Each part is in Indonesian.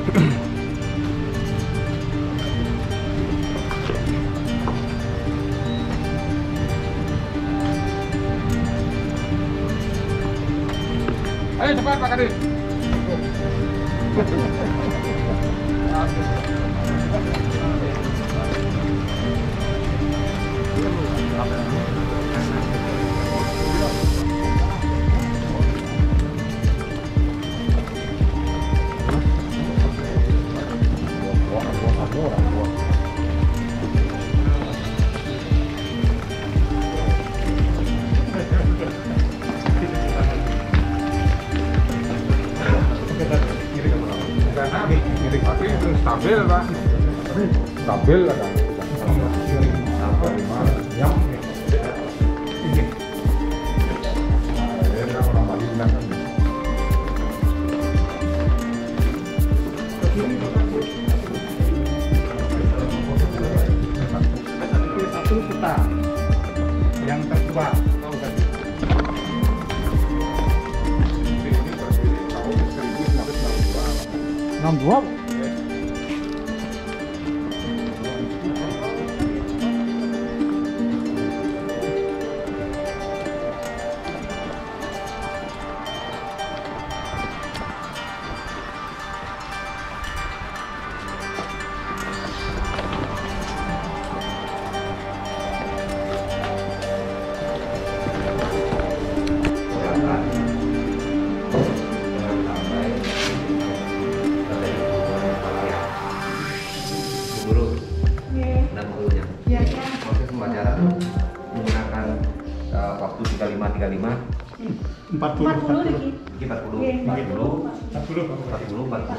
Ayo cepat Pak Kadis. Stabil Pak, stabil lah kan. Satu kita yang tertua tahu kan? Ini berdiri tahun 1962. 62? Menggunakan waktu 35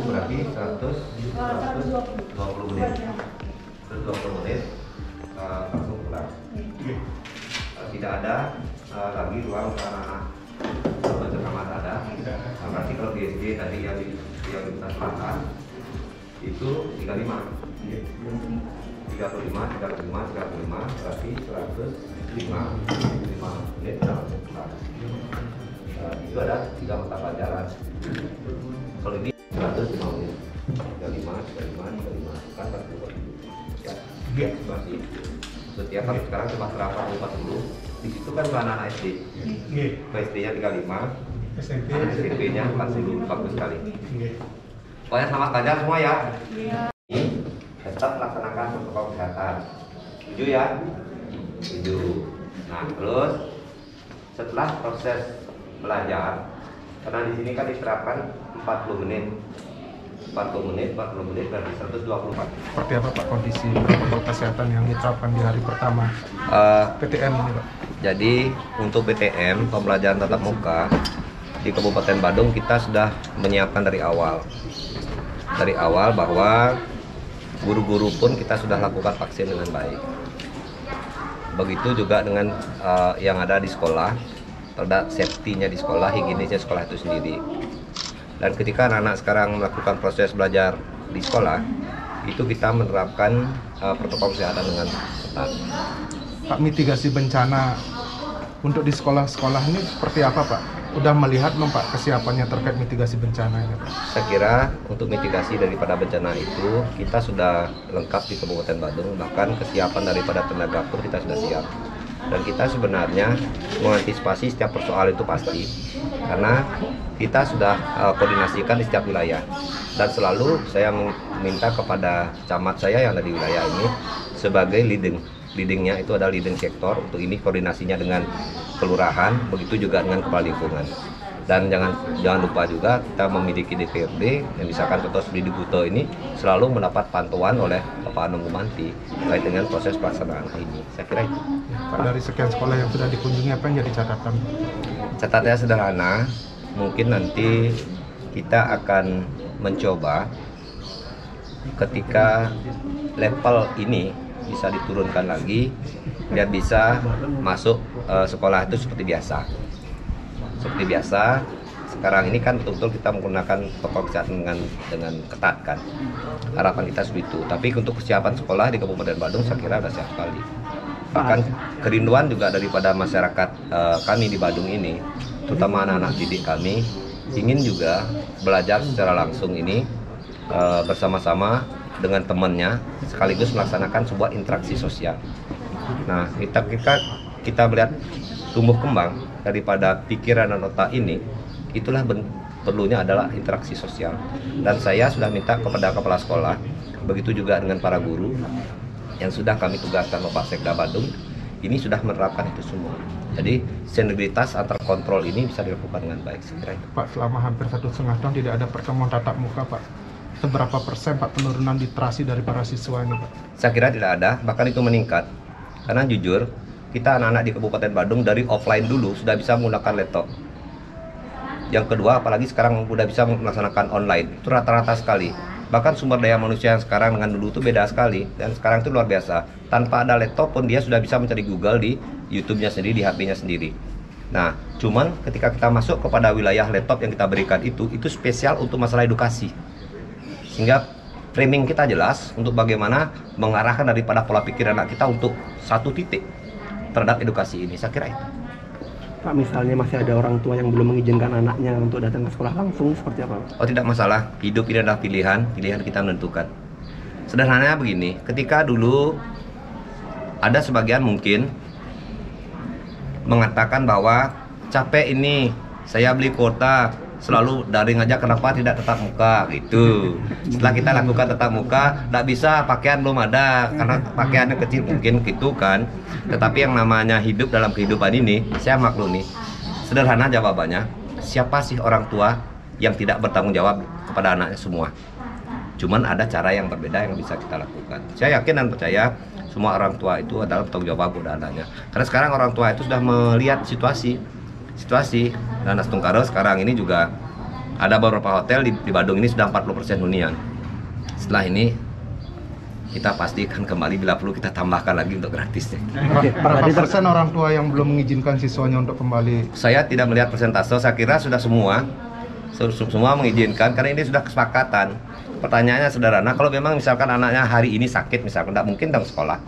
berarti 120 menit. 120 menit langsung pulang. Tidak ada lagi ruang anak-anak berkamar ada. Berarti kalau di SD tadi yang kita sepakati itu 35 berarti 105 menit langsung pulang. Itu ada 3 mata pelajaran. Kalau ini 105 menit, 35 kan 40 ya, masih setiap hari sekarang cuma terapkan 40. Di situ kan anak SD, SD-nya 35, SMP-nya 40, bagus sekali. Pokoknya selamat belajar semua ya. Tetap laksanakan protokol kesehatan. Setuju ya? Setuju. Nah, terus setelah proses belajar, karena di sini kan diterapkan 40 menit berarti 124. Seperti apa Pak kondisi protokol kesehatan yang diterapkan di hari pertama PTM ini Pak? Jadi untuk PTM, pembelajaran tatap muka di Kabupaten Badung kita sudah menyiapkan dari awal bahwa guru-guru pun kita sudah lakukan vaksin dengan baik. Begitu juga dengan yang ada di sekolah, terhadap safety-nya di sekolah, higienisnya sekolah itu sendiri. Dan ketika anak-anak sekarang melakukan proses belajar di sekolah, itu kita menerapkan protokol kesehatan dengan ketat. Pak, mitigasi bencana untuk di sekolah-sekolah ini seperti apa Pak? Udah melihat Pak kesiapannya terkait mitigasi bencana ini Pak? Saya kira untuk mitigasi daripada bencana itu kita sudah lengkap di Kabupaten Badung, bahkan kesiapan daripada tenaga pun kita sudah siap. Dan kita sebenarnya mengantisipasi setiap persoalan itu pasti, karena kita sudah koordinasikan di setiap wilayah. Dan selalu saya meminta kepada camat saya yang ada di wilayah ini sebagai leadingnya itu adalah leading sektor, untuk ini koordinasinya dengan kelurahan, begitu juga dengan kepala lingkungan. Dan jangan lupa juga kita memiliki DPRD yang misalkan contoh seperti di Buto ini selalu mendapat pantauan oleh Bapak Anung Gumanti terkait dengan proses pelaksanaan ini. Saya kira itu. Pak, dari sekian sekolah yang sudah dikunjungi apa yang jadi catatan? Catatannya sederhana, mungkin nanti kita akan mencoba ketika level ini bisa diturunkan lagi biar bisa masuk sekolah itu seperti biasa. Seperti biasa, sekarang ini kan betul-betul kita menggunakan protokol kesehatan dengan ketat kan. Harapan kita seperti itu. Tapi untuk kesiapan sekolah di Kabupaten Badung saya kira sudah siap sekali. Bahkan kerinduan juga daripada masyarakat kami di Badung ini, terutama anak-anak didik kami, ingin juga belajar secara langsung ini bersama-sama dengan temannya sekaligus melaksanakan sebuah interaksi sosial. Nah, kita melihat tumbuh kembang daripada pikiran dan otak ini, itulah perlunya adalah interaksi sosial. Dan saya sudah minta kepada kepala sekolah, begitu juga dengan para guru yang sudah kami tugaskan Bapak Sekda Badung, ini sudah menerapkan itu semua. Jadi sinergitas antar kontrol ini bisa dilakukan dengan baik. Sekiranya. Pak, selama hampir 1,5 tahun tidak ada pertemuan tatap muka, Pak. Seberapa persen Pak penurunan literasi dari para siswa ini, Pak? Saya kira tidak ada, bahkan itu meningkat. Karena jujur, kita anak-anak di Kabupaten Badung dari offline dulu sudah bisa menggunakan laptop. Yang kedua, apalagi sekarang sudah bisa melaksanakan online. Itu rata-rata sekali. Bahkan sumber daya manusia yang sekarang dengan dulu itu beda sekali. Dan sekarang itu luar biasa. Tanpa ada laptop pun dia sudah bisa mencari Google di YouTube-nya sendiri, di HP-nya sendiri. Nah, cuman ketika kita masuk kepada wilayah laptop yang kita berikan itu spesial untuk masalah edukasi. Sehingga framing kita jelas untuk bagaimana mengarahkan daripada pola pikir anak kita untuk satu titik terhadap edukasi ini. Saya kira itu. Pak, misalnya masih ada orang tua yang belum mengizinkan anaknya untuk datang ke sekolah langsung, seperti apa, Pak? Oh, tidak masalah. Hidup ini adalah pilihan kita menentukan. Sederhananya begini, ketika dulu ada sebagian mungkin mengatakan bahwa capek ini, saya beli kuota selalu daring aja, kenapa tidak tetap muka gitu. Setelah kita lakukan tetap muka, tidak bisa, pakaian belum ada karena pakaiannya kecil mungkin gitu kan. Tetapi yang namanya hidup dalam kehidupan ini, saya maklumi. Sederhana jawabannya, siapa sih orang tua yang tidak bertanggung jawab kepada anaknya semua? Cuman ada cara yang berbeda yang bisa kita lakukan. Saya yakin dan percaya semua orang tua itu adalah bertanggung jawab kepada anaknya. Karena sekarang orang tua itu sudah melihat situasi dan Tungkaro sekarang ini juga ada beberapa hotel di Badung ini sudah 40% hunian. Setelah ini kita pastikan kembali, bila perlu kita tambahkan lagi untuk gratisnya. Berapa persen orang tua yang belum mengizinkan siswanya untuk kembali? Saya tidak melihat persentase, saya kira sudah semua mengizinkan karena ini sudah kesepakatan. Pertanyaannya sederhana, kalau memang misalkan anaknya hari ini sakit misalkan, tidak mungkin dalam sekolah.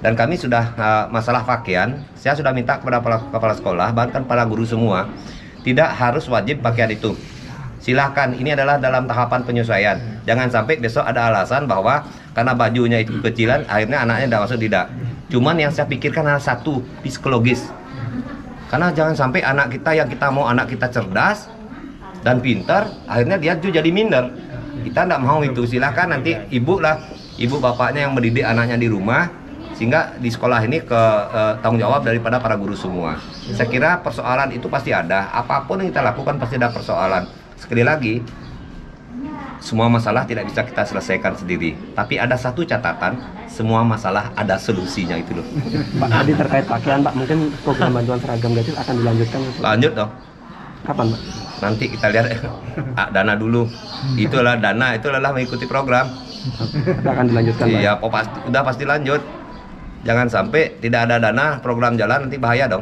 Dan kami sudah masalah pakaian, saya sudah minta kepada kepala sekolah, bahkan para guru semua, tidak harus wajib pakaian itu. Silahkan, ini adalah dalam tahapan penyesuaian. Jangan sampai besok ada alasan bahwa karena bajunya itu kecilan, akhirnya anaknya tidak masuk, tidak. Cuman yang saya pikirkan adalah satu, psikologis. Karena jangan sampai anak kita yang kita mau anak kita cerdas dan pintar, akhirnya dia juga jadi minder. Kita tidak mau itu. Silahkan nanti ibu bapaknya yang mendidik anaknya di rumah, sehingga di sekolah ini tanggung jawab daripada para guru semua. Saya kira persoalan itu pasti ada. Apapun yang kita lakukan pasti ada persoalan. Sekali lagi, semua masalah tidak bisa kita selesaikan sendiri. Tapi ada satu catatan, semua masalah ada solusinya itu loh. Pak, tadi terkait pakaian, Pak, mungkin program bantuan seragam gratis akan dilanjutkan? Lanjut dong. Kapan, Pak? Nanti kita lihat dana dulu. Itulah dana, itu adalah mengikuti program. Akan dilanjutkan, Pak? Iya, udah pasti lanjut. Jangan sampai tidak ada dana, program jalan, nanti bahaya dong.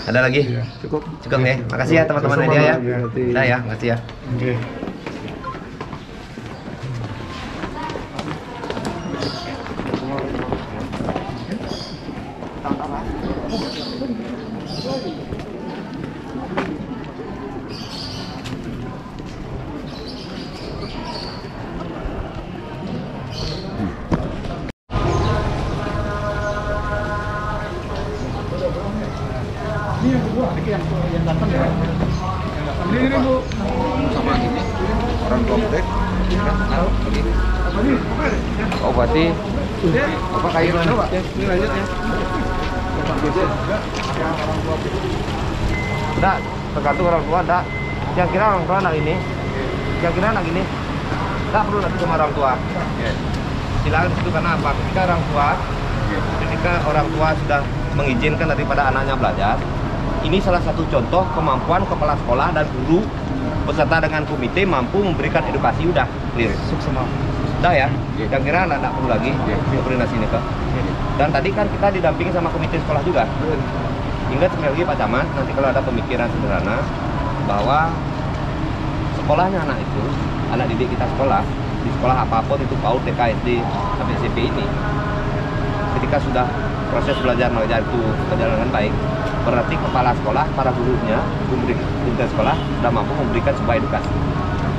Ada lagi? Cukup ya. Makasih ya teman-teman media ya. Udah ya, makasih ya. Oke. Ini yang kedua, yang datang ya. Ini Bu. Sama ini orang tua murid. Oh, berarti apa kayu mana, Pak? Ini lanjut ya. Enggak, tergantung orang tua, enggak. Yang kira orang tua anak ini. Yang kira anak ini. Enggak perlu lagi sama orang tua. Silakan itu karena apa? Ketika orang tua sudah mengizinkan daripada anaknya belajar, ini salah satu contoh kemampuan kepala sekolah dan guru beserta dengan komite mampu memberikan edukasi. Udah clear. Udah ya. Yang kira anak perlu lagi koordinasi ini, Pak. Dan tadi kan kita didampingi sama komite sekolah juga. Hingga sekali lagi Pak Camat, nanti kalau ada pemikiran sederhana bahwa sekolahnya anak itu, anak didik kita sekolah, di sekolah apapun itu PAUD, TK, SD, sampai SMP ini, ketika sudah proses belajar mengajar itu berjalan dengan baik, berarti kepala sekolah, para gurunya, komite sekolah sudah mampu memberikan sebuah edukasi.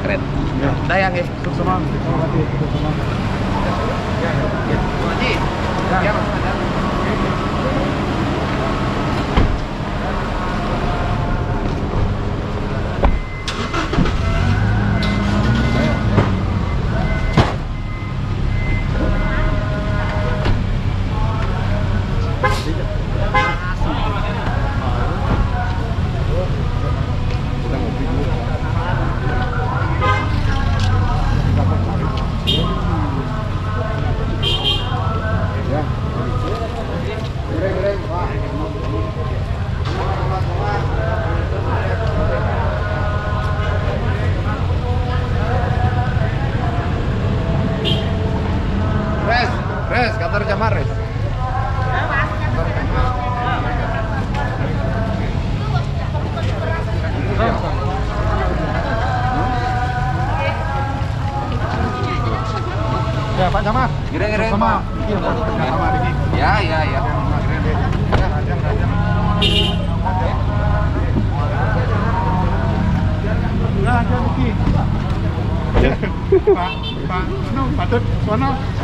keren. Ya. Udah yang ya. Sama. Terima kasih. Sama. Haji. Ya, Mas. Res, kantor Jamar, Res. Ya, Pak Jamar. Gire-gire, Sama. Pak. Sama Diki. Ya, ya, ya. Ya, aja Diki. Pak, Pak, Pak Tut, sono.